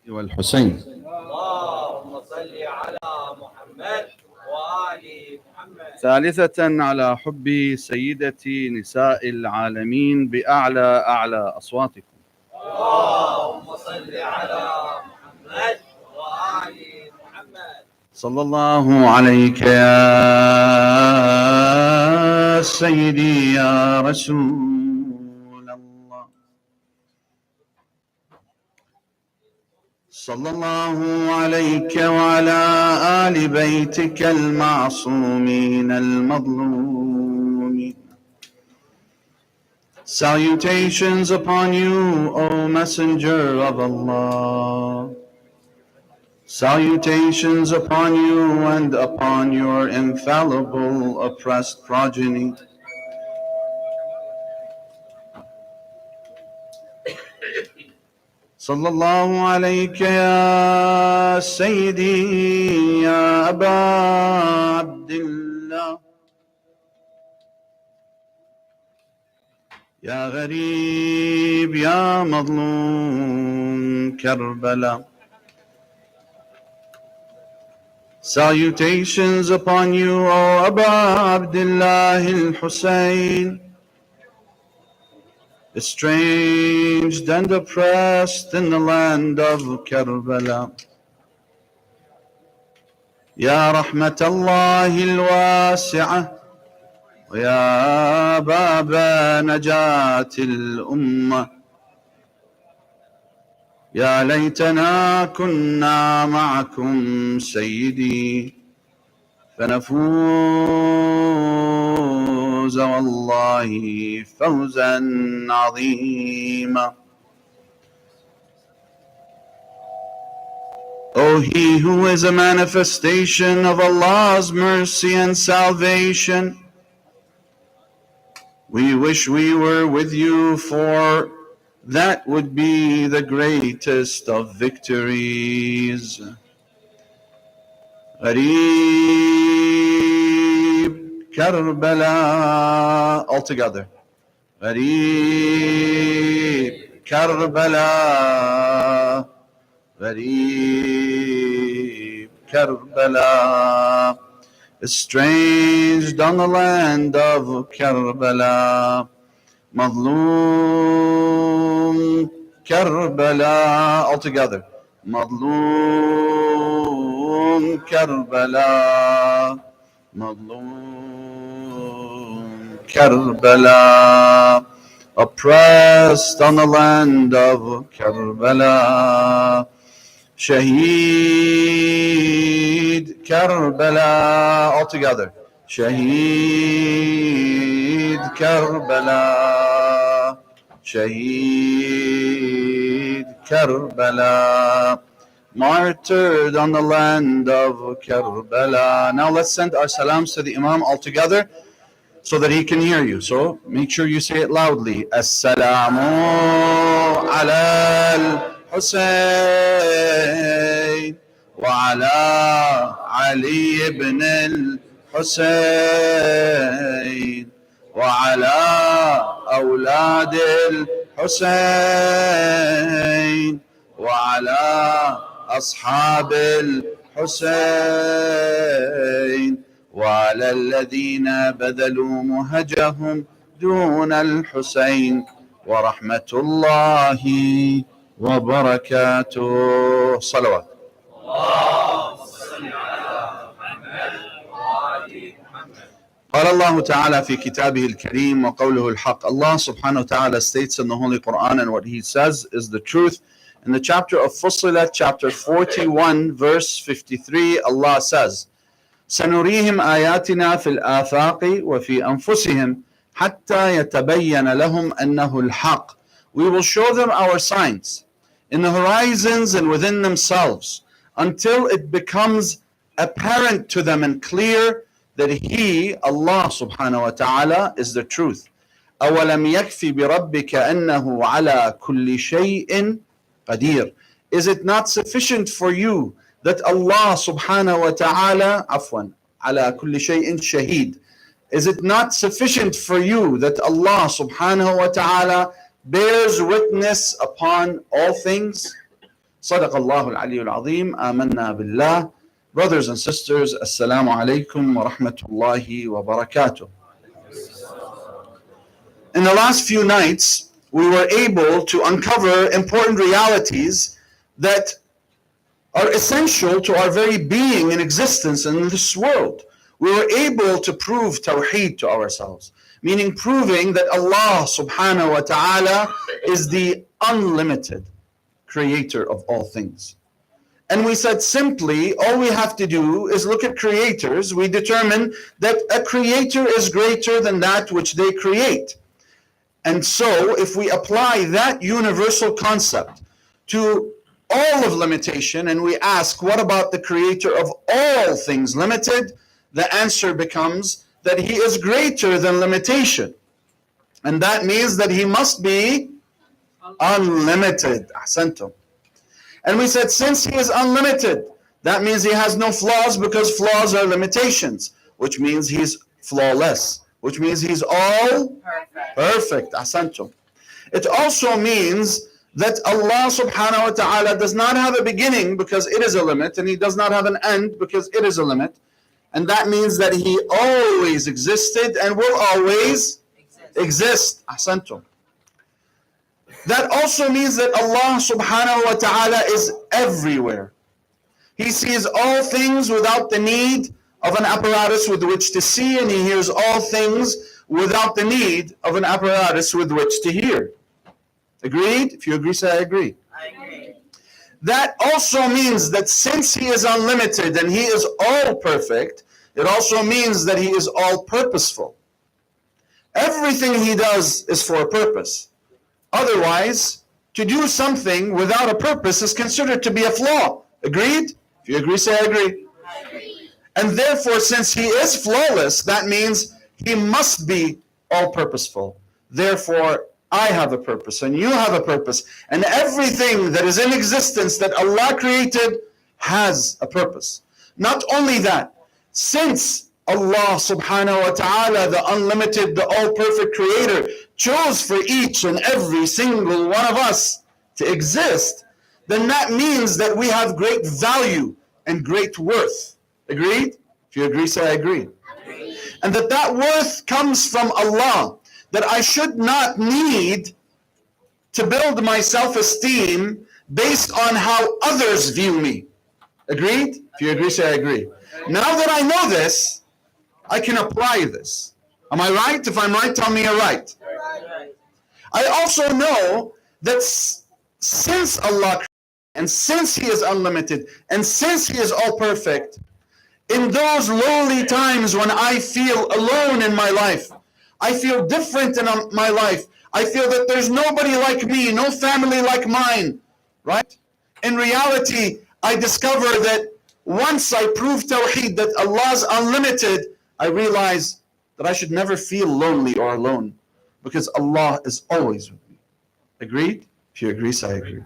والحسين. اللهم صل على محمد وآل محمد. ثالثة على حب سيدة نساء العالمين بأعلى أعلى أصواتكم. اللهم صل على محمد وآل محمد. صلى الله عليك يا سيدي يا رسول الله. صلى الله عليك وعلى آل بيتك المعصومين المظلومين. Salutations upon you, O Messenger of Allah. Salutations upon you and upon your infallible oppressed progeny. صلى الله عليك يا سيدي يا أبا عبد الله. يا غريب يا مظلوم كربلاء. Salutations upon you, O Aba Abdullah al-Hussein, estranged and oppressed in the land of Karbala. Ya Rahmatallahi al-Wasi'ah, ويا باب نجاة الأمة. يا ليتنا كنا معكم سيدي فنفوز والله فوزا عظيما. O He who is a manifestation of Allah's mercy and salvation, we wish we were with you, for that would be the greatest of victories. Gharib Karbala, all together. Gharib Karbala, Gharib Karbala, estranged on the land of Karbala. Madloom Karbala, all together. Madloom Karbala, Madloom Karbala, oppressed on the land of Karbala. Shaheed Karbala, all together. Shaheed Karbala, Shaheed Karbala, martyred on the land of Karbala. Now let's send our salams to the Imam all together so that he can hear you. So make sure you say it loudly. Assalamu ala al-Husayn wa ala Ali ibn al-Husayn wa ala أولاد الحسين وعلى أصحاب الحسين وعلى الذين بذلوا مهجهم دون الحسين ورحمة الله وبركاته. صلوات. قال الله تعالى في كتابه الكريم وقوله الحق. Allah subhanahu wa ta'ala states in the Holy Quran, and what He says is the truth. In the chapter of Fussilat, chapter 41, verse 53, Allah says, سنريهم آياتنا في الآفاق وفي أنفسهم حتى يتبين لهم أنه الحق. We will show them our signs in the horizons and within themselves until it becomes apparent to them and clear that He, Allah subhanahu wa ta'ala, is the truth. أَوَلَمْ يَكْفِ بِرَبِّكَ أَنَّهُ عَلَى كُلِّ شَيْءٍ قَدِيرٌ. Is it not sufficient for you that Allah subhanahu wa ta'ala, عفوا, على كل شيء شهيد. Is it not sufficient for you that Allah subhanahu wa ta'ala bears witness upon all things? صدق الله العلي العظيم. آمنا بالله. Brothers and sisters, Assalamu alaikum wa rahmatullahi wa barakatuh. In the last few nights, we were able to uncover important realities that are essential to our very being and existence in this world. We were able to prove Tawheed to ourselves, meaning proving that Allah subhanahu wa ta'ala is the unlimited creator of all things. And we said simply, all we have to do is look at creators. We determine that a creator is greater than that which they create. And so if we apply that universal concept to all of limitation and we ask, what about the creator of all things limited? The answer becomes that he is greater than limitation. And that means that he must be unlimited. Ahsantum. And we said, since he is unlimited, that means he has no flaws, because flaws are limitations, which means he's flawless, which means he's all perfect. Ahsantum. It also means that Allah subhanahu wa ta'ala does not have a beginning, because it is a limit, and he does not have an end, because it is a limit. And that means that he always existed and will always exist. Ahsantum. That also means that Allah subhanahu wa ta'ala is everywhere. He sees all things without the need of an apparatus with which to see, and he hears all things without the need of an apparatus with which to hear. Agreed? If you agree, say I agree. I agree. That also means that since he is unlimited and he is all perfect, it also means that he is all purposeful. Everything he does is for a purpose. Otherwise, to do something without a purpose is considered to be a flaw. Agreed? If you agree, say I agree. I agree. And therefore, since he is flawless, that means he must be all purposeful. Therefore, I have a purpose and you have a purpose. And everything that is in existence that Allah created has a purpose. Not only that, since Allah subhanahu wa ta'ala, the unlimited, the all-perfect creator, chose for each and every single one of us to exist, then that means that we have great value and great worth. Agreed? If you agree, say I agree. And that worth comes from Allah, that I should not need to build my self-esteem based on how others view me. Agreed? If you agree, say I agree. Now that I know this, I can apply this. Am I right? If I'm right, tell me you're right. I also know that since Allah and since he is unlimited and since he is all perfect, in those lonely times when I feel alone in my life, I feel different in my life, I feel that there's nobody like me, no family like mine, right? In reality, I discover that once I prove Tawheed, that Allah's unlimited, I realize that I should never feel lonely or alone, because Allah is always with me. Agreed? If you agree, say I agree.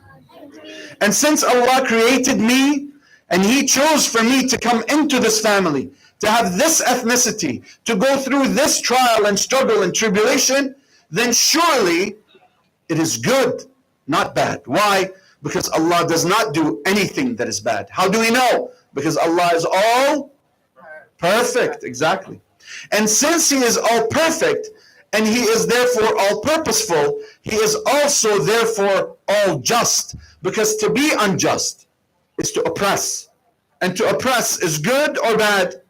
And since Allah created me, and he chose for me to come into this family, to have this ethnicity, to go through this trial and struggle and tribulation, then surely it is good, not bad. Why? Because Allah does not do anything that is bad. How do we know? Because Allah is all perfect. Exactly. And since he is all perfect, and he is therefore all purposeful, he is also therefore all just. Because to be unjust is to oppress. And to oppress is good or bad?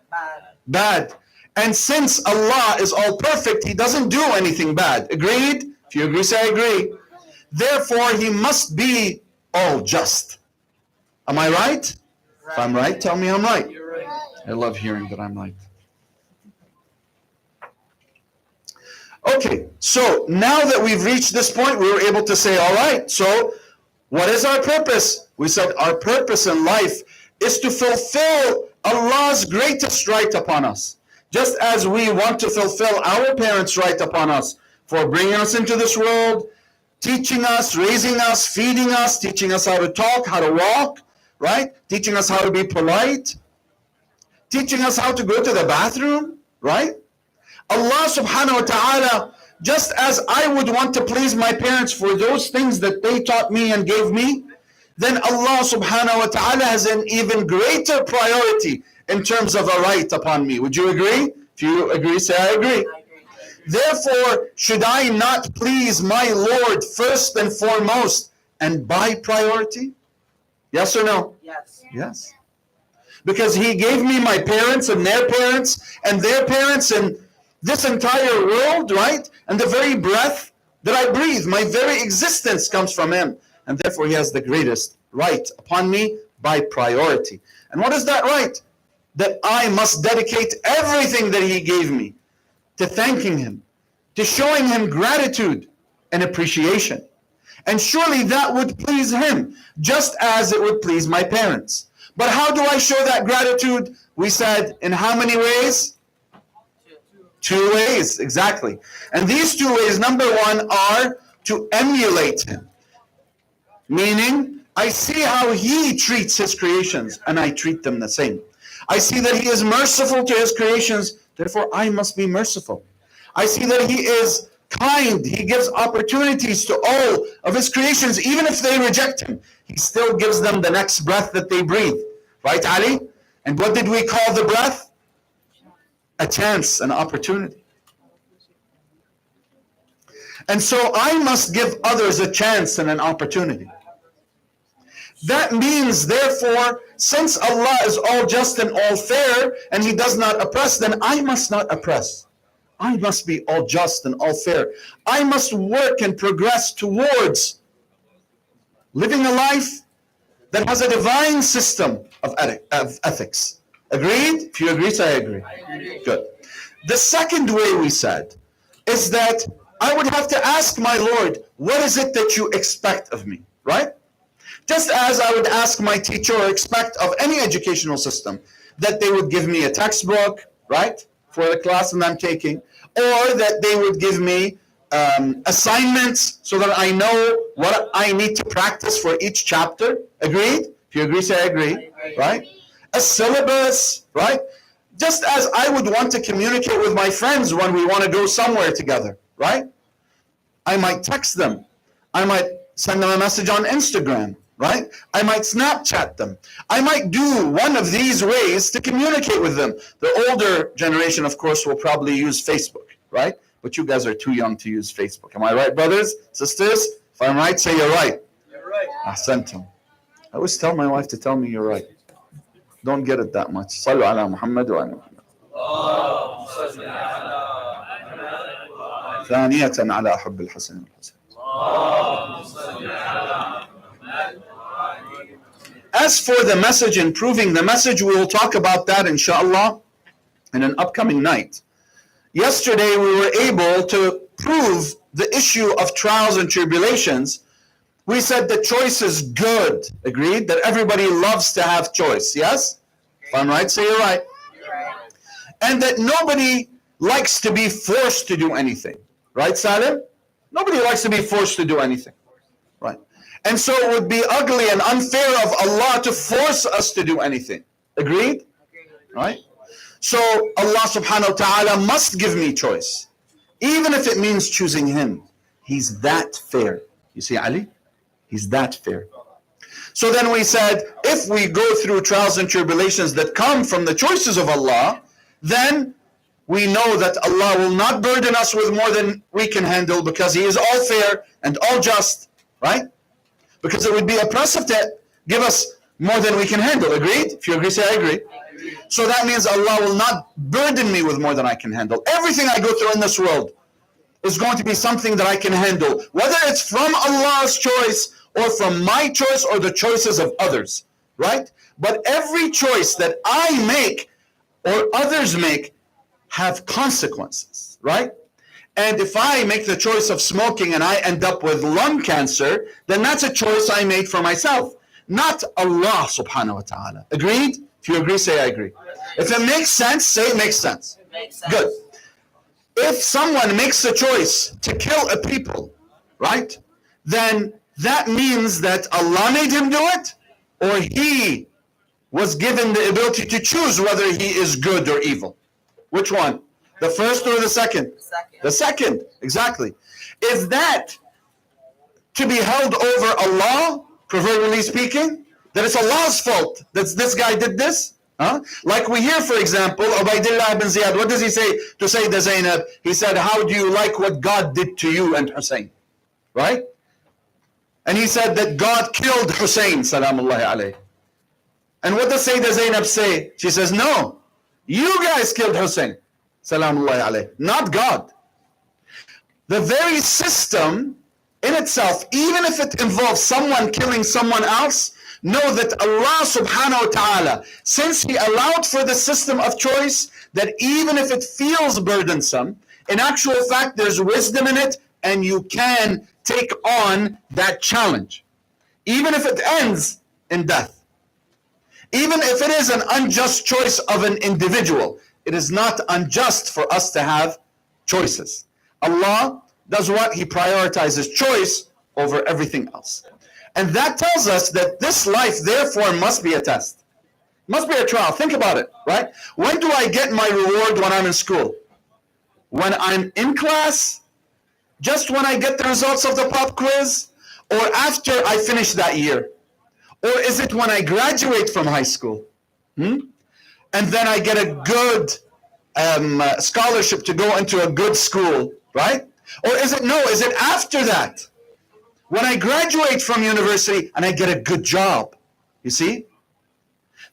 Bad. And since Allah is all perfect, he doesn't do anything bad. Agreed? If you agree, say I agree. Therefore, he must be all just. Am I right? If I'm right, tell me I'm right. I love hearing that I'm right. Okay, so now that we've reached this point, we were able to say, all right, so what is our purpose? We said our purpose in life is to fulfill Allah's greatest right upon us. Just as we want to fulfill our parents' right upon us for bringing us into this world, teaching us, raising us, feeding us, teaching us how to talk, how to walk, right? Teaching us how to be polite, teaching us how to go to the bathroom, right? Allah subhanahu wa ta'ala, just as I would want to please my parents for those things that they taught me and gave me, then Allah subhanahu wa ta'ala has an even greater priority in terms of a right upon me. Would you agree? If you agree, say I agree. Therefore, should I not please my Lord first and foremost and by priority? Yes or no? Yes. Yes. Because he gave me my parents and their parents and their parents and this entire world, right? And the very breath that I breathe, my very existence comes from him. And therefore he has the greatest right upon me by priority. And what is that right? That I must dedicate everything that he gave me to thanking him, to showing him gratitude and appreciation. And surely that would please him, just as it would please my parents. But how do I show that gratitude? We said, in how many ways? Two ways, exactly. And these two ways, number one, are to emulate him. Meaning, I see how he treats his creations, and I treat them the same. I see that he is merciful to his creations, therefore I must be merciful. I see that he is kind. He gives opportunities to all of his creations, even if they reject him. He still gives them the next breath that they breathe. Right, Ali? And what did we call the breath? A chance, an opportunity. And so I must give others a chance and an opportunity. That means, therefore, since Allah is all just and all fair, and he does not oppress, then I must not oppress. I must be all just and all fair. I must work and progress towards living a life that has a divine system of ethics. Agreed? If you agree, say I agree. Good. The second way we said is that I would have to ask my Lord, what is it that you expect of me? Right? Just as I would ask my teacher or expect of any educational system that they would give me a textbook, right, for the class that I'm taking, or that they would give me assignments so that I know what I need to practice for each chapter. Agreed? If you agree, say I agree. Right? A syllabus, right? Just as I would want to communicate with my friends when we want to go somewhere together, right? I might text them. I might send them a message on Instagram, right? I might Snapchat them. I might do one of these ways to communicate with them. The older generation, of course, will probably use Facebook, right? But you guys are too young to use Facebook. Am I right, brothers, sisters? If I'm right, say you're right. You're right. Ahsantum. I always tell my wife to tell me you're right. Don't get it that much. Sallu ala Muhammad wa ala Muhammad. ثانية على حب الحسن والحسين. As for the message and proving the message, we will talk about that inshallah in an upcoming night. Yesterday we were able to prove the issue of trials and tribulations. We said the choice is good. Agreed? That everybody loves to have choice. Yes? If I'm right, say you're right. And that nobody likes to be forced to do anything. Right, Salim? Nobody likes to be forced to do anything. Right? And so it would be ugly and unfair of Allah to force us to do anything. Agreed? Right? So Allah subhanahu wa ta'ala must give me choice. Even if it means choosing him. He's that fair. You see, Ali? He's that fair. So then we said, if we go through trials and tribulations that come from the choices of Allah, then we know that Allah will not burden us with more than we can handle because he is all fair and all just, right? Because it would be oppressive to give us more than we can handle. Agreed? If you agree, say I agree. So that means Allah will not burden me with more than I can handle. Everything I go through in this world is going to be something that I can handle, whether it's from Allah's choice or from my choice or the choices of others, right? But every choice that I make or others make have consequences, right? And if I make the choice of smoking and I end up with lung cancer, then that's a choice I made for myself, not Allah subhanahu wa ta'ala. Agreed? If you agree, say I agree. If it makes sense, say it makes sense. Good. If someone makes a choice to kill a people, right, then that means that Allah made him do it, or he was given the ability to choose whether he is good or evil. Which one? The first or the second? The second, exactly. Is that to be held over Allah, proverbially speaking, that it's Allah's fault that this guy did this? Huh? Like we hear, for example, Ubaidillah ibn Ziyad, what does he say to Sayyidah Zainab? He said, how do you like what God did to you and Hussein? Right? And he said that God killed Hussein, salamullahi alayhi. And what does Sayyidah Zainab say? She says, no, you guys killed Hussein, salamullahi alayhi, not God. The very system in itself, even if it involves someone killing someone else, know that Allah subhanahu wa ta'ala, since He allowed for the system of choice, that even if it feels burdensome, in actual fact there's wisdom in it, and you can take on that challenge. Even if it ends in death. Even if it is an unjust choice of an individual, it is not unjust for us to have choices. Allah does what? He prioritizes choice over everything else. And that tells us that this life, therefore, must be a test. Must be a trial. Think about it, right? When do I get my reward when I'm in school? When I'm in class? Just when I get the results of the pop quiz? Or after I finish that year? Or is it when I graduate from high school? And then I get a good scholarship to go into a good school, right? Or is it after that? When I graduate from university and I get a good job, you see?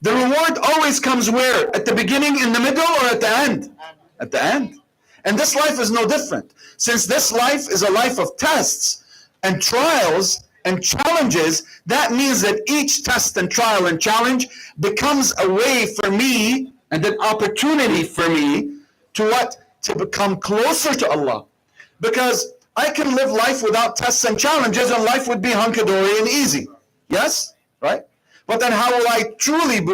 The reward always comes where? At the beginning, in the middle, or at the end? At the end. And this life is no different. Since this life is a life of tests and trials and challenges, that means that each test and trial and challenge becomes a way for me and an opportunity for me to what? To become closer to Allah. Because I can live life without tests and challenges and life would be hunky-dory and easy. Yes? Right? But then how will I truly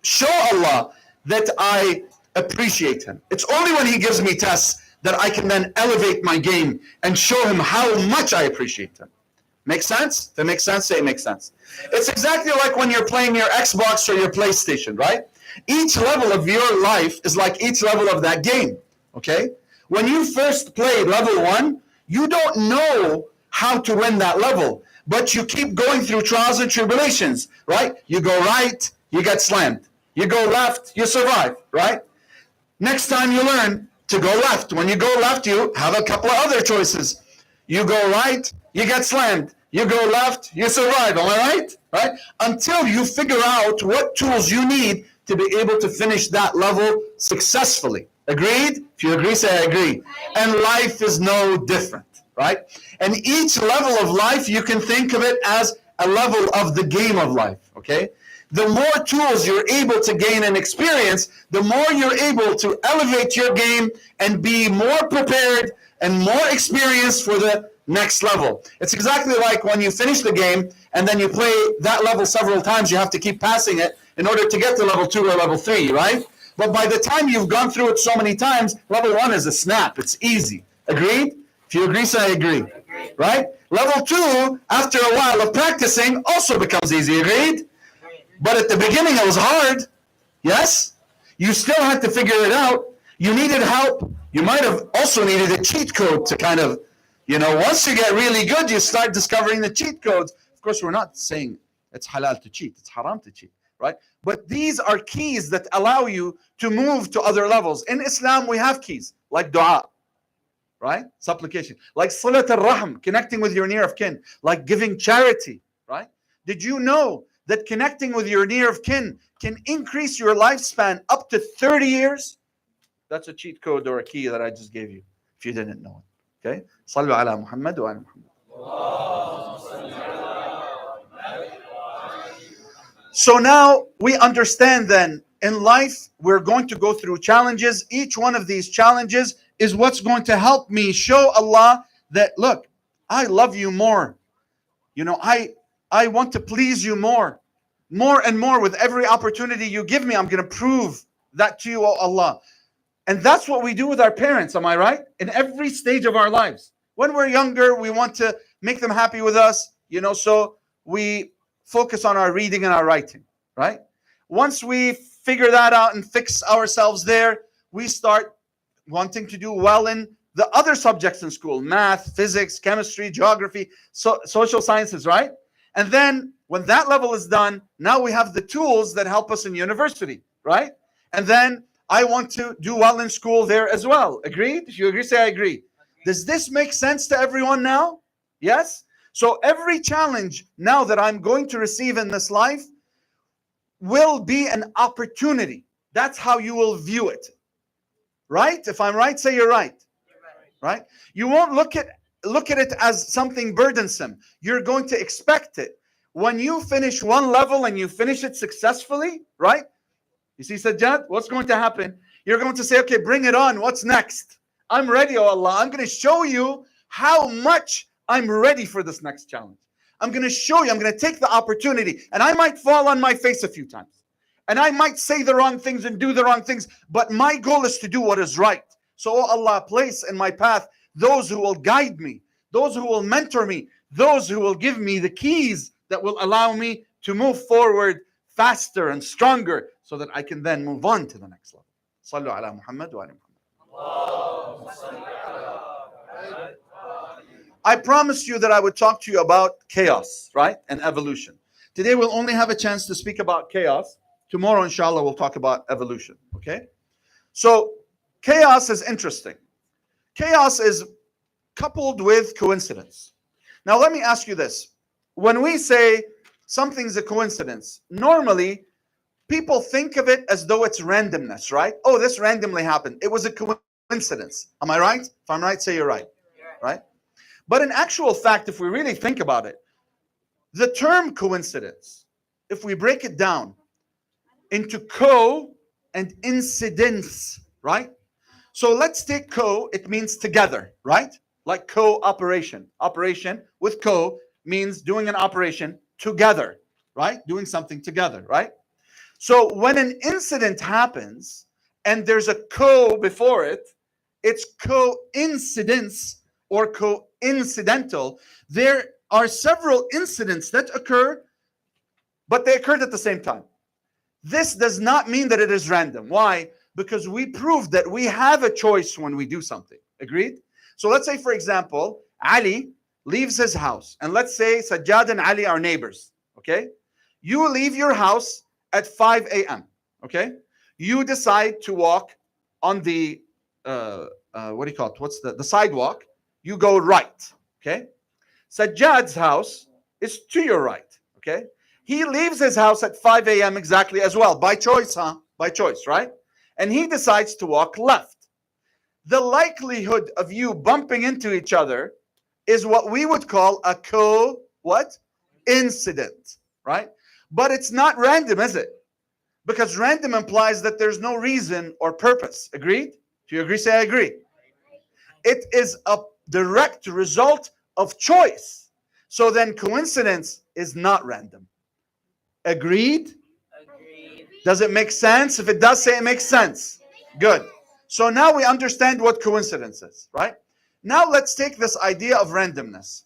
show Allah that I appreciate Him? It's only when He gives me tests that I can then elevate my game and show Him how much I appreciate Him. Make sense? If it makes sense, say it makes sense. It's exactly like when you're playing your Xbox or your PlayStation, right? Each level of your life is like each level of that game. Okay? When you first played level 1, you don't know how to win that level, but you keep going through trials and tribulations, right? You go right, you get slammed. You go left, you survive, right? Next time you learn to go left. When you go left, you have a couple of other choices. You go right, you get slammed. You go left, you survive, am I right? Right? Until you figure out what tools you need to be able to finish that level successfully. Agreed? If you agree, say I agree. And life is no different, right? And each level of life, you can think of it as a level of the game of life, okay? The more tools you're able to gain and experience, the more you're able to elevate your game and be more prepared and more experienced for the next level. It's exactly like when you finish the game and then you play that level several times, you have to keep passing it in order to get to level 2 or level 3, right? But by the time you've gone through it so many times, level 1 is a snap. It's easy. Agreed? If you agree, say I agree. Right? Level 2, after a while of practicing, also becomes easy. Agreed? But at the beginning, it was hard. Yes? You still had to figure it out. You needed help. You might have also needed a cheat code to kind of, once you get really good, you start discovering the cheat codes. Of course, we're not saying it's halal to cheat. It's haram to cheat. Right? But these are keys that allow you to move to other levels. In Islam, we have keys like dua, right? Supplication, like salat al-rahm, connecting with your near of kin, like giving charity, right? Did you know that connecting with your near of kin can increase your lifespan up to 30 years? That's a cheat code or a key that I just gave you, if you didn't know it. Okay? Sallu ala Muhammad wa ala Muhammad. So now we understand then, in life, we're going to go through challenges. Each one of these challenges is what's going to help me show Allah that, look, I love you more. I want to please you more and more. With every opportunity you give me, I'm going to prove that to you, oh Allah. And that's what we do with our parents, am I right? In every stage of our lives. When we're younger, we want to make them happy with us, so we focus on our reading and our writing, right? Once we figure that out and fix ourselves there, we start wanting to do well in the other subjects in school, math, physics, chemistry, geography, social sciences, right? And then when that level is done, now we have the tools that help us in university, right? And then I want to do well in school there as well. Agreed? If you agree, say I agree. Does this make sense to everyone now? Yes? So every challenge now that I'm going to receive in this life will be an opportunity. That's how you will view it. Right? If I'm right, say you're right. Right? You won't look at it as something burdensome. You're going to expect it. When you finish one level and you finish it successfully, right? You see, Sajjad, what's going to happen? You're going to say, okay, bring it on. What's next? I'm ready, oh Allah. I'm going to show you how much I'm ready for this next challenge. I'm going to show you. I'm going to take the opportunity. And I might fall on my face a few times. And I might say the wrong things and do the wrong things. But my goal is to do what is right. So, oh Allah, place in my path those who will guide me, those who will mentor me, those who will give me the keys that will allow me to move forward faster and stronger so that I can then move on to the next level. Sallu ala Muhammad wa ala Muhammad. I promised you that I would talk to you about chaos, right? And evolution. Today we'll only have a chance to speak about chaos. Tomorrow, inshallah, we'll talk about evolution, okay? So chaos is interesting. Chaos is coupled with coincidence. Now, let me ask you this. When we say something's a coincidence, normally people think of it as though it's randomness, right? Oh, this randomly happened. It was a coincidence. Am I right? If I'm right, say you're right. Right? But in actual fact, if we really think about it, the term coincidence, if we break it down into co and incidence, right? So let's take co, it means together, right? Like cooperation. Operation with co means doing an operation together, right? Doing something together, right? So when an incident happens and there's a co before it, it's coincidence or coincidental. There are several incidents that occur, but they occurred at the same time. This does not mean that it is random. Why? Because we proved that we have a choice when we do something. Agreed? So let's say, for example, Ali leaves his house. And let's say Sajjad and Ali are neighbors. Okay? You leave your house at 5 a.m. Okay? You decide to walk on the, what do you call it? What's the sidewalk? You go right. Okay? Sajjad's house is to your right. Okay? He leaves his house at 5 a.m. exactly as well. By choice, huh? By choice, right? And he decides to walk left. The likelihood of you bumping into each other is what we would call a incident, right? But it's not random, is it? Because random implies that there's no reason or purpose. Agreed? Do you agree? Say I agree. It is a direct result of choice. So then coincidence is not random. Agreed? Agreed. Does it make sense? If it does, say it makes sense. Good. So now we understand what coincidence is, right? Now let's take this idea of randomness.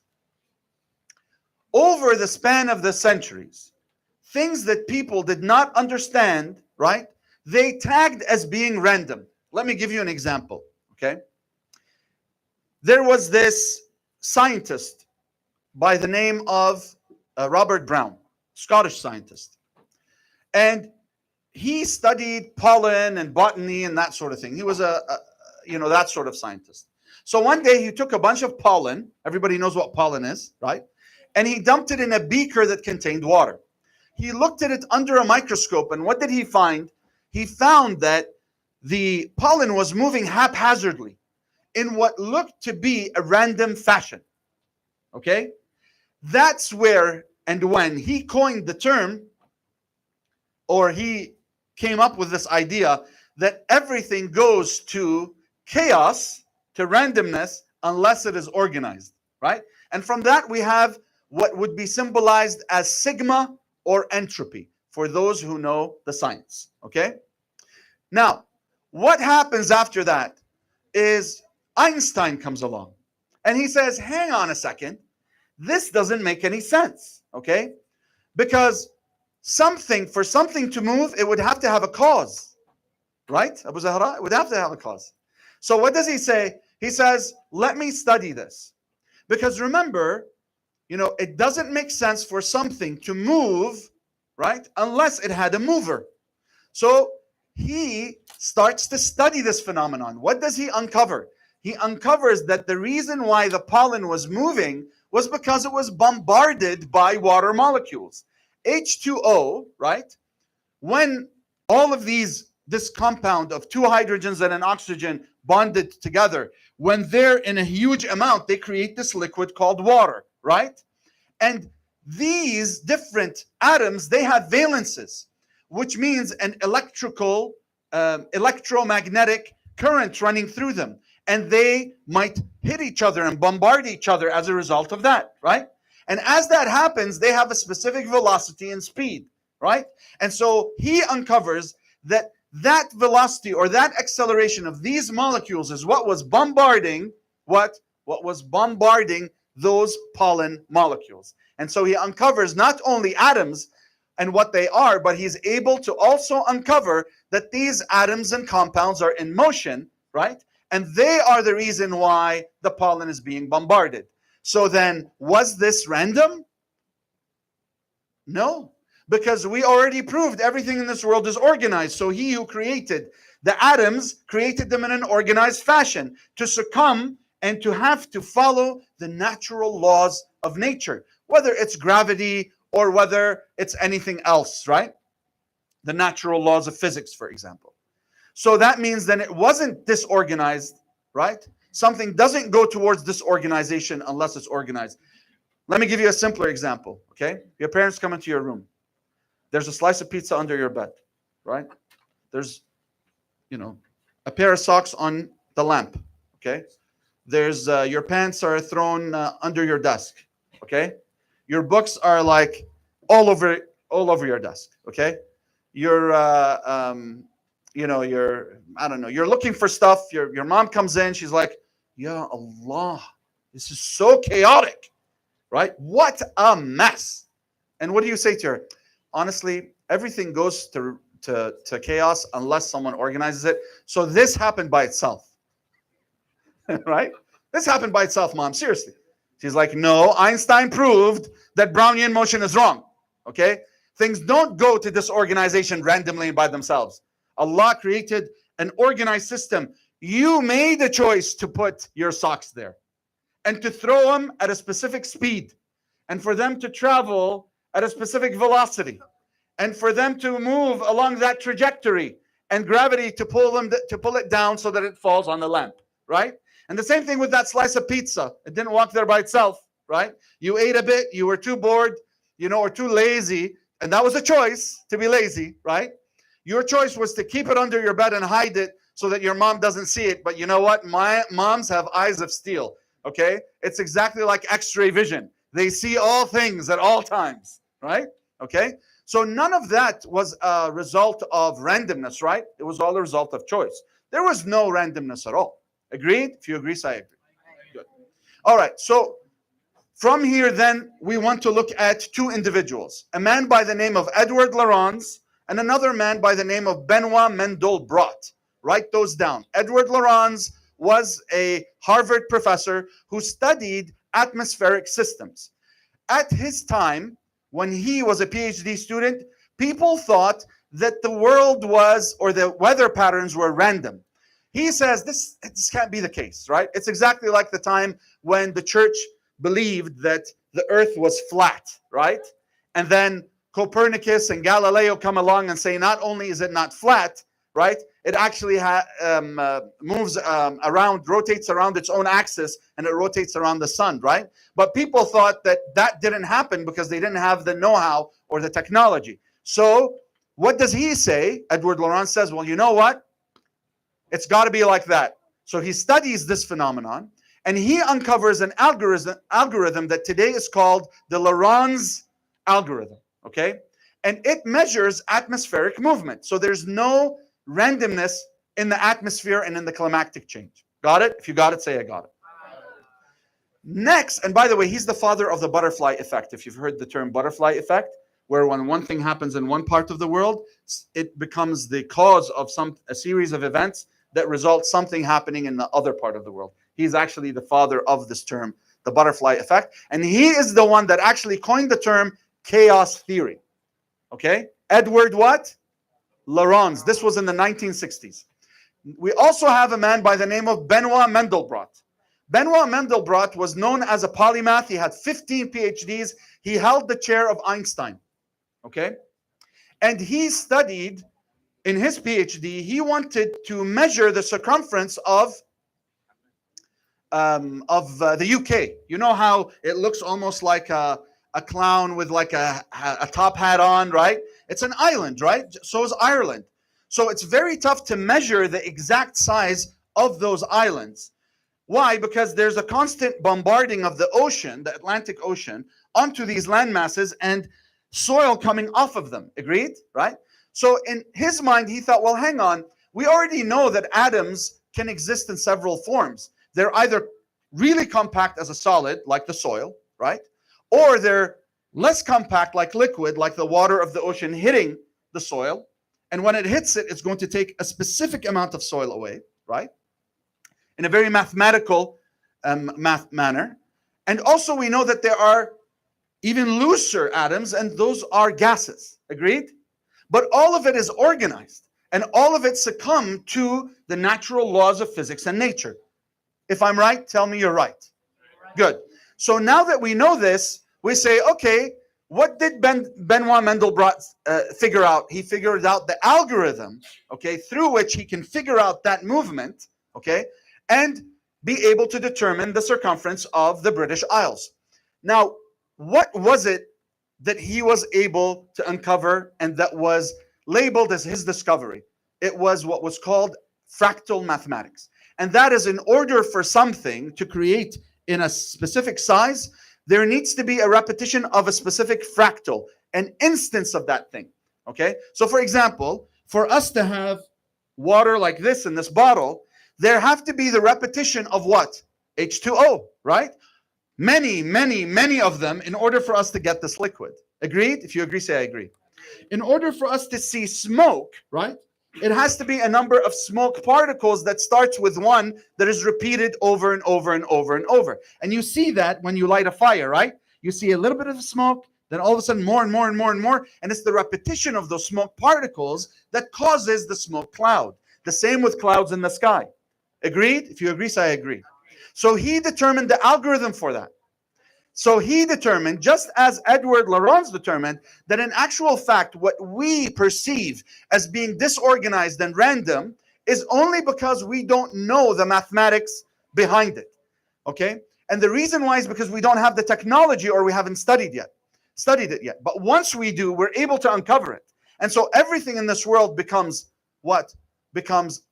Over the span of the centuries, things that people did not understand, right? They tagged as being random. Let me give you an example, okay? There was this scientist by the name of Robert Brown, Scottish scientist. And he studied pollen and botany and that sort of thing. He was that sort of scientist. So one day he took a bunch of pollen. Everybody knows what pollen is, right? And he dumped it in a beaker that contained water. He looked at it under a microscope, and what did he find? He found that the pollen was moving haphazardly in what looked to be a random fashion. Okay? That's where and when he coined the term, or he came up with this idea that everything goes to chaos, to randomness, unless it is organized, right? And from that we have what would be symbolized as sigma or entropy for those who know the science, okay? Now, what happens after that is Einstein comes along and he says, hang on a second, this doesn't make any sense, okay? Because for something to move, it would have to have a cause, right? Al-Zahra, it would have to have a cause. So what does he say? He says, let me study this. Because remember, it doesn't make sense for something to move, right, unless it had a mover. So he starts to study this phenomenon. What does he uncover? He uncovers that the reason why the pollen was moving was because it was bombarded by water molecules. H2O, right? When all of this compound of two hydrogens and an oxygen bonded together, when they're in a huge amount, they create this liquid called water, right? And these different atoms, they have valences, which means an electromagnetic current running through them. And they might hit each other and bombard each other as a result of that, right? And as that happens, they have a specific velocity and speed, right? And so he uncovers that velocity or that acceleration of these molecules is what was bombarding what was bombarding those pollen molecules. And so he uncovers not only atoms and what they are, but he's able to also uncover that these atoms and compounds are in motion, right? And they are the reason why the pollen is being bombarded. So then, was this random? No, because we already proved everything in this world is organized. So he who created the atoms created them in an organized fashion to succumb and to have to follow the natural laws of nature, whether it's gravity or whether it's anything else, right? The natural laws of physics, for example. So that means then it wasn't disorganized, right? Something doesn't go towards disorganization unless it's organized. Let me give you a simpler example, okay? Your parents come into your room. There's a slice of pizza under your bed, right? There's, a pair of socks on the lamp, okay? There's, your pants are thrown under your desk, okay? Your books are like all over your desk, okay? You're, you're looking for stuff. Your mom comes in. She's like, Ya Allah, this is so chaotic, right? What a mess. And what do you say to her? Honestly, everything goes to chaos unless someone organizes it. So this happened by itself, right? This happened by itself, Mom. Seriously. She's like, no, Einstein proved that Brownian motion is wrong, okay? Things don't go to disorganization randomly by themselves. Allah created an organized system. You made a choice to put your socks there and to throw them at a specific speed and for them to travel at a specific velocity and for them to move along that trajectory and gravity to pull it down so that it falls on the lamp, right? And the same thing with that slice of pizza. It didn't walk there by itself, right? You ate a bit, you were too bored, or too lazy, and that was a choice to be lazy, right? Your choice was to keep it under your bed and hide it so that your mom doesn't see it. But you know what? My moms have eyes of steel, okay? It's exactly like X-ray vision. They see all things at all times, right? Okay? So none of that was a result of randomness, right? It was all a result of choice. There was no randomness at all. Agreed? If you agree, I agree. Good. All right, so from here then, we want to look at two individuals. A man by the name of Edward Lorenz and another man by the name of Benoit Mandelbrot. Write those down. Edward Lorenz was a Harvard professor who studied atmospheric systems. At his time, when he was a PhD student, people thought that the world was, or the weather patterns were random. He says this can't be the case, right? It's exactly like the time when the church believed that the earth was flat, right? And then Copernicus and Galileo come along and say, not only is it not flat, right? It actually moves around, rotates around its own axis, and it rotates around the sun, right? But people thought that didn't happen because they didn't have the know-how or the technology. So what does he say? Edward Lorenz says, well, you know what? It's got to be like that. So he studies this phenomenon, and he uncovers an algorithm that today is called the Lorenz algorithm, okay? And it measures atmospheric movement. So there's no randomness in the atmosphere and in the climatic change. Got it? If you got it, say I got it. Next, and by the way, he's the father of the butterfly effect. If you've heard the term butterfly effect, where when one thing happens in one part of the world, it becomes the cause of a series of events that result something happening in the other part of the world. He's actually the father of this term, the butterfly effect. And he is the one that actually coined the term chaos theory. Okay? Edward what? Lorenz. This was in the 1960s. We also have a man by the name of Benoit Mandelbrot. Benoit Mandelbrot was known as a polymath. He had 15 PhDs. He held the chair of Einstein. Okay? And he studied, in his PhD, he wanted to measure the circumference of the UK. You know how it looks almost like a clown with like a top hat on, right? It's an island, right? So is Ireland. So it's very tough to measure the exact size of those islands. Why? Because there's a constant bombarding of the ocean, the Atlantic Ocean, onto these land masses and soil coming off of them. Agreed? Right? So in his mind, he thought, well, hang on. We already know that atoms can exist in several forms. They're either really compact as a solid, like the soil, right? Or they're less compact, like liquid, like the water of the ocean hitting the soil. And when it hits it, it's going to take a specific amount of soil away, right? In a very mathematical manner. And also we know that there are even looser atoms, and those are gases. Agreed? But all of it is organized, and all of it succumbed to the natural laws of physics and nature. If I'm right, tell me you're right. Good. So now that we know this, we say, okay, what did Benoit Mandelbrot figure out? He figured out the algorithm, okay, through which he can figure out that movement, okay, and be able to determine the circumference of the British Isles. Now, what was it that he was able to uncover and that was labeled as his discovery? It was what was called fractal mathematics. And that is, in order for something to create in a specific size, there needs to be a repetition of a specific fractal, an instance of that thing. Okay? So for example, for us to have water like this in this bottle, there have to be the repetition of what? H2O, right? Many of them in order for us to get this liquid. Agreed? If you agree, say I agree. In order for us to see smoke, right? It has to be a number of smoke particles that starts with one that is repeated over and over and over and over. And you see that when you light a fire, right? You see a little bit of smoke, then all of a sudden more and more and more and more. And it's the repetition of those smoke particles that causes the smoke cloud. The same with clouds in the sky. Agreed? If you agree, say I agree. So he determined the algorithm for that. So he determined, just as Edward Lorenz determined, that in actual fact, what we perceive as being disorganized and random is only because we don't know the mathematics behind it. Okay? And the reason why is because we don't have the technology, or we haven't studied it yet. But once we do, we're able to uncover it. And so everything in this world becomes what? Becomes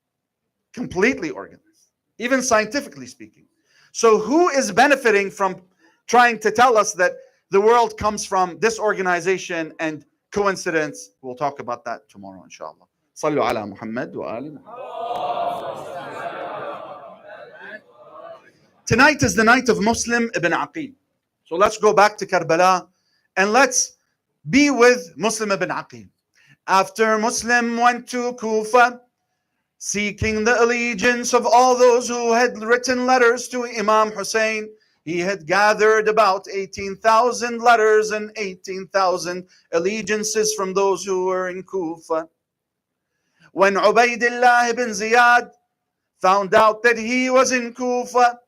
completely organized, even scientifically speaking. So who is benefiting from trying to tell us that the world comes from disorganization and coincidence? We'll talk about that tomorrow, inshallah. Sallu ala Muhammad wa ali Muhammad. Tonight is the night of Muslim ibn Aqil. So let's go back to Karbala and let's be with Muslim ibn Aqil. After Muslim went to Kufa, seeking the allegiance of all those who had written letters to Imam Hussein, he had gathered about 18,000 letters and 18,000 allegiances from those who were in Kufa. When Ubaydullah ibn Ziyad found out that he was in Kufa,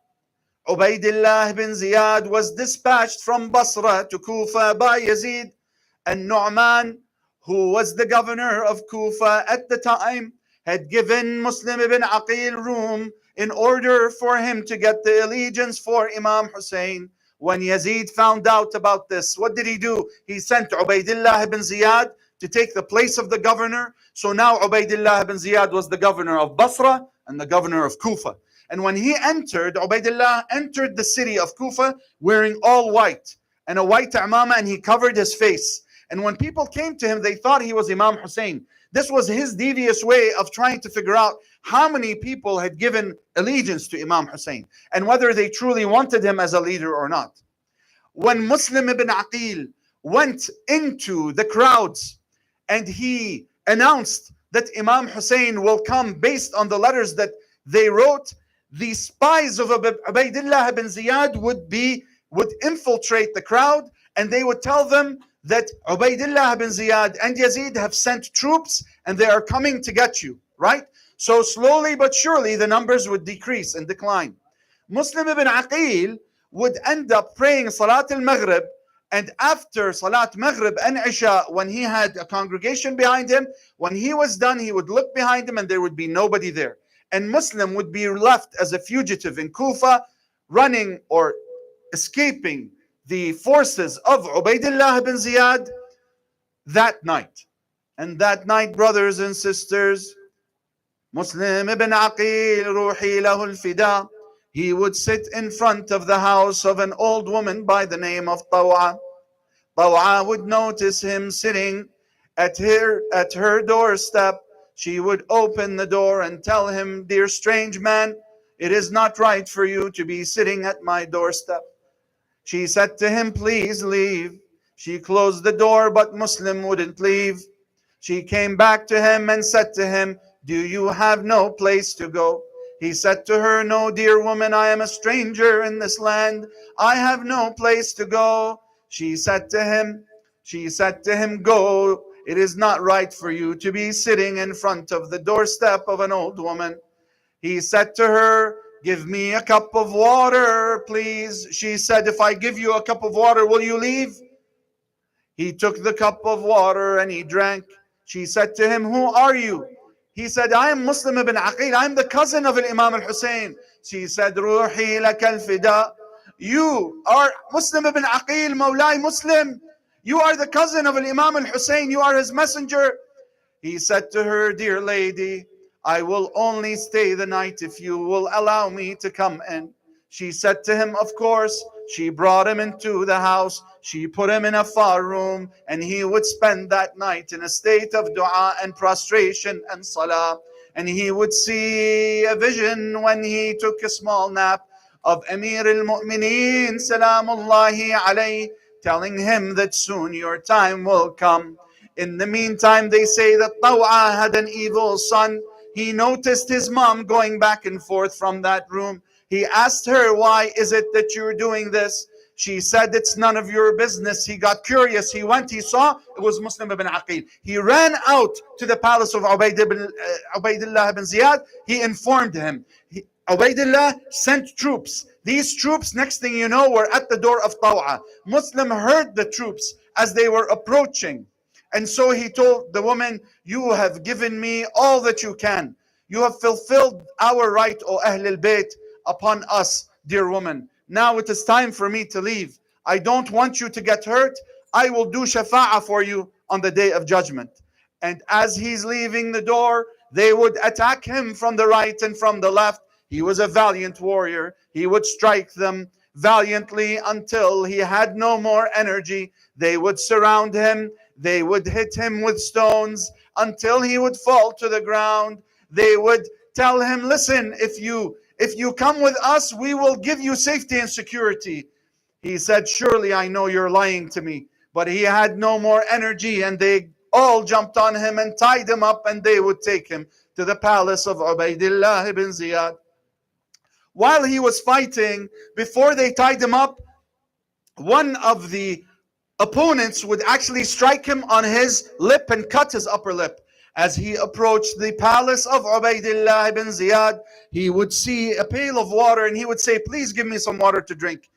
Ubaydullah ibn Ziyad was dispatched from Basra to Kufa by Yazid, and Nu'man, who was the governor of Kufa at the time, had given Muslim ibn Aqil room in order for him to get the allegiance for Imam Hussein. When Yazid found out about this, what did he do? He sent Ubaydullah ibn Ziyad to take the place of the governor. So now Ubaydullah ibn Ziyad was the governor of Basra and the governor of Kufa. And when he entered, Ubaydullah entered the city of Kufa wearing all white and a white imama, and he covered his face. And when people came to him, they thought he was Imam Hussein. This was his devious way of trying to figure out how many people had given allegiance to Imam Hussein and whether they truly wanted him as a leader or not. When Muslim ibn Aqil went into the crowds and he announced that Imam Hussein will come based on the letters that they wrote, the spies of Ubaidillah ibn Ziyad would infiltrate the crowd, and they would tell them that Ubaidillah ibn Ziyad and Yazid have sent troops and they are coming to get you, right? So slowly but surely the numbers would decrease and decline. Muslim ibn Aqil would end up praying Salat al-Maghrib, and after Salat Maghrib and Isha, when he had a congregation behind him, when he was done, he would look behind him and there would be nobody there. And Muslim would be left as a fugitive in Kufa, running or escaping the forces of Ubaidillah ibn Ziyad that night. And that night, brothers and sisters, Muslim ibn Aqil, Ruhi lahu al-fida, he would sit in front of the house of an old woman by the name of Taw'a. Taw'a would notice him sitting at her doorstep. She would open the door and tell him, "Dear strange man, it is not right for you to be sitting at my doorstep." She said to him, "Please leave." She closed the door, but Muslim wouldn't leave. She came back to him and said to him, "Do you have no place to go?" He said to her, "No, dear woman, I am a stranger in this land. I have no place to go." She said to him, "Go. It is not right for you to be sitting in front of the doorstep of an old woman." He said to her, "Give me a cup of water, please." She said, "If I give you a cup of water, will you leave?" He took the cup of water and he drank. She said to him, "Who are you?" He said, "I am Muslim ibn Aqil. I am the cousin of Imam al-Hussein." She said, "Ruhi laka al-fida." You are Muslim ibn Aqil, Mawlai Muslim. You are the cousin of Imam al-Hussein. You are his messenger. He said to her, "Dear lady, I will only stay the night if you will allow me to come in." She said to him, "Of course." She brought him into the house. She put him in a far room, and he would spend that night in a state of dua and prostration and salah. And he would see a vision when he took a small nap of Amir al-Mu'mineen, Salamullahi alayhi, telling him that soon your time will come. In the meantime, they say that Taw'a had an evil son. He noticed his mom going back and forth from that room. He asked her, "Why is it that you're doing this?" She said, "It's none of your business." He got curious. He went, he saw it was Muslim ibn Aqil. He ran out to the palace of Ubaidillah ibn Ziyad. He informed him. Ubaidillah sent troops. These troops, next thing you know, were at the door of Taw'a. Muslim heard the troops as they were approaching. And so he told the woman, "You have given me all that you can. You have fulfilled our right, O Ahl al-Bayt, upon us, dear woman. Now it is time for me to leave. I don't want you to get hurt. I will do shafa'ah for you on the day of judgment." And as he's leaving the door, they would attack him from the right and from the left. He was a valiant warrior. He would strike them valiantly until he had no more energy. They would surround him. They would hit him with stones until he would fall to the ground. They would tell him, "Listen, if you come with us, we will give you safety and security." He said, "Surely I know you're lying to me." But he had no more energy, and they all jumped on him and tied him up, and they would take him to the palace of Ubaidillah ibn Ziyad. While he was fighting, before they tied him up, one of the opponents would actually strike him on his lip and cut his upper lip. As he approached the palace of Ubaidillah ibn Ziyad, he would see a pail of water and he would say, "Please give me some water to drink."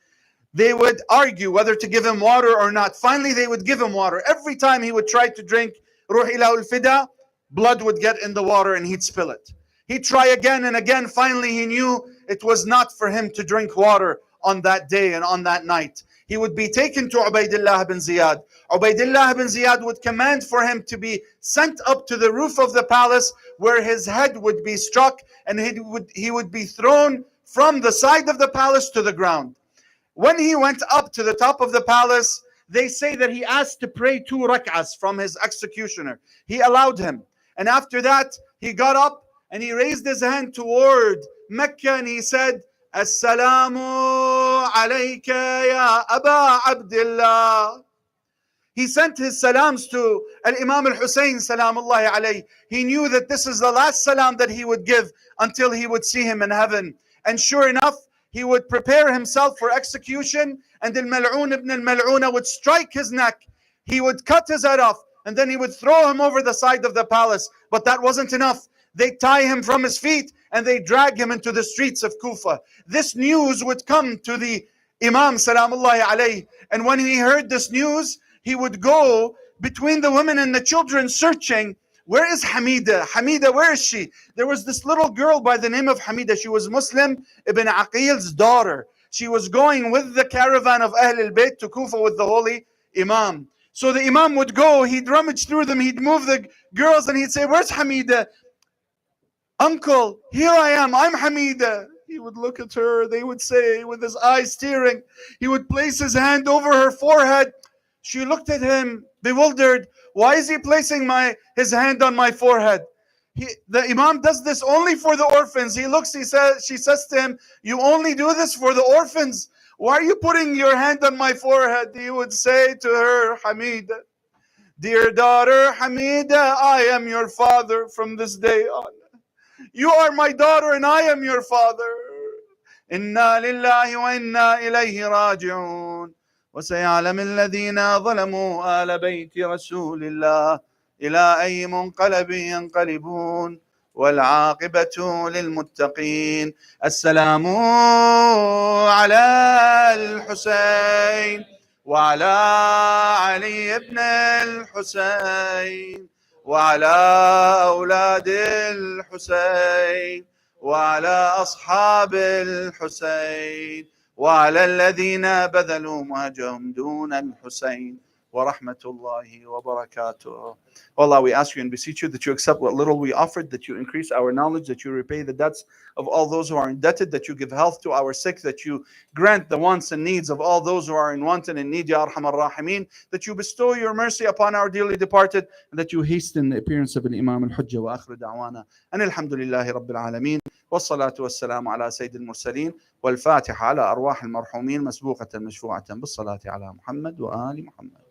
They would argue whether to give him water or not. Finally, they would give him water. Every time he would try to drink Ruhi lahu al-fida, blood would get in the water and he'd spill it. He'd try again and again. Finally, he knew it was not for him to drink water on that day and on that night. He would be taken to Ubaidillah ibn Ziyad. Ubaidillah ibn Ziyad would command for him to be sent up to the roof of the palace, where his head would be struck and he would be thrown from the side of the palace to the ground. When he went up to the top of the palace, they say that he asked to pray 2 rak'ahs from his executioner. He allowed him. And after that, he got up and he raised his hand toward Mecca and he said, "Assalamu alayka ya Aba Abdullah." He sent his salams to Al-Imam al-Hussein, salamullahi alayhi. He knew that this is the last salam that he would give until he would see him in heaven. And sure enough, he would prepare himself for execution, and al-Mal'un ibn al-Mal'una would strike his neck. He would cut his head off, and then he would throw him over the side of the palace. But that wasn't enough. They tie him from his feet and they drag him into the streets of Kufa. This news would come to the Imam Salamullahi alayhi. And when he heard this news, he would go between the women and the children searching. Where is Hamida? Hamida, where is she? There was this little girl by the name of Hamida. She was Muslim ibn Aqil's daughter. She was going with the caravan of Ahl al-Bayt to Kufa with the holy Imam. So the Imam would go, he'd rummage through them, he'd move the girls, and he'd say, where's Hamida? Uncle, here I am, I'm Hamida. He would look at her, they would say, with his eyes tearing, he would place his hand over her forehead. She looked at him, bewildered. Why is he placing his hand on my forehead? The Imam does this only for the orphans. He looks, she says to him, you only do this for the orphans? Why are you putting your hand on my forehead? He would say to her, Hamida, dear daughter Hamida, I am your father from this day on. You are my daughter and I am your father. Inna lillahi wa inna ilayhi raji'un. وسيعلم الذين ظلموا آل بيت رسول الله إلى أي منقلب ينقلبون والعاقبة للمتقين. السلام على الحسين وعلى علي بن الحسين وعلى أولاد الحسين وعلى أصحاب الحسين وعلى الذين بذلوا مهجهم دون الحسين ورحمة الله وبركاته. Allah, we ask you and beseech you that you accept what little we offered, that you increase our knowledge, that you repay the debts of all those who are indebted, that you give health to our sick, that you grant the wants and needs of all those who are in want and in need, Ya Arhamar Rahimin, that you bestow your mercy upon our dearly departed, and that you hasten the appearance of Imam al-Hujjah. Wa akhiru da'wana and alhamdulillahi rabbil alameen. والصلاة والسلام على سيد المرسلين والفاتحة على أرواح المرحومين مسبوقة مشفوعة بالصلاة على محمد وآل محمد.